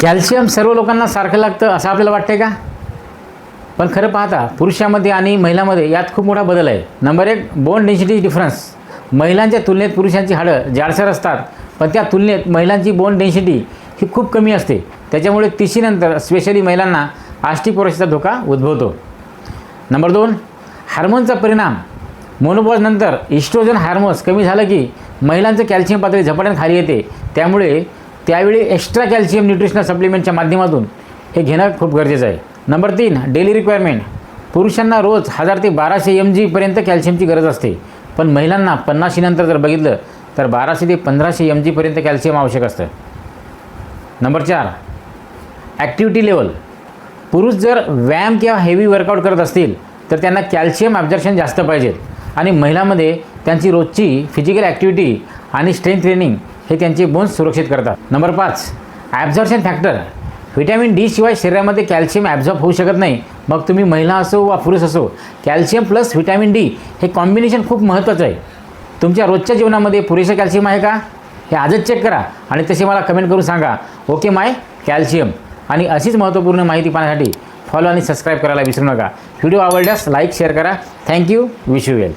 Calcium सर्व लोकांना सारखं लागतं असं आपल्याला वाटतंय का? पण खरं पाहता पुरुषामध्ये आणि महिलांमध्ये यात खूप मोठा बदल आहे. Number 1, bone density difference. महिलांच्या तुलनेत पुरुषांची हाडं जाडसर असतात, पण त्या तुलनेत महिलांची बोन डेन्सिटी ही खूप कमी असते. त्याच्यामुळे तिशीनंतर स्पेशली महिलांना ऑस्टिओपोरोसिसचा धोका उद्भवतो. नंबर 2, हार्मोनचा परिणाम. मोनोपॉजनंतर इस्ट्रोजन हार्मोन्स कमी झालं की महिलांचं कॅल्शियम पातळी झपाट्याने खाली येते. त्यामुळे त्यावेळी एक्स्ट्रा कॅल्शियम न्यूट्रिशनल सप्लिमेंटच्या माध्यमातून हे घेणं खूप गरजेचं आहे. Number 3, daily requirement. पुरुषांना रोज 1000 ते 1200 mg पर्यंत कॅल्शियमची गरज असते, पण महिलांना 50 नंतर जर बघितलं तर 1200 ते 1500 mg पर्यंत कॅल्शियम आवश्यक असतं. Number 4, activity level. पुरुष जर व्यायाम किंवा हेवी वर्कआउट करत असतील तर त्यांना कॅल्शियम ॲब्झॉर्प्शन जास्त पाहिजेत, आणि महिलांमध्ये त्यांची रोजची फिजिकल ॲक्टिव्हिटी आणि स्ट्रेंथ ट्रेनिंग हे त्यांचे बोन्स सुरक्षित करतात. Number 5, absorption factor. Vitamin D शिवाय शरीरामध्ये कॅल्शियम ॲब्झॉर्ब होऊ शकत नाही. मग तुम्ही महिला असो वा पुरुष असो, कॅल्शियम प्लस व्हिटॅमिन डी हे कॉम्बिनेशन खूप महत्त्वाचं आहे. तुमच्या रोजच्या जीवनामध्ये पुरेसं कॅल्शियम आहे का हे आजच चेक करा आणि तसे मला कमेंट करून सांगा, ओके माय कॅल्शियम. आणि अशीच महत्त्वपूर्ण माहिती पाहण्यासाठी फॉलो आणि सबस्क्राईब करायला विसरू नका. व्हिडिओ आवडल्यास लाईक शेअर करा. थँक्यू. Wish you well.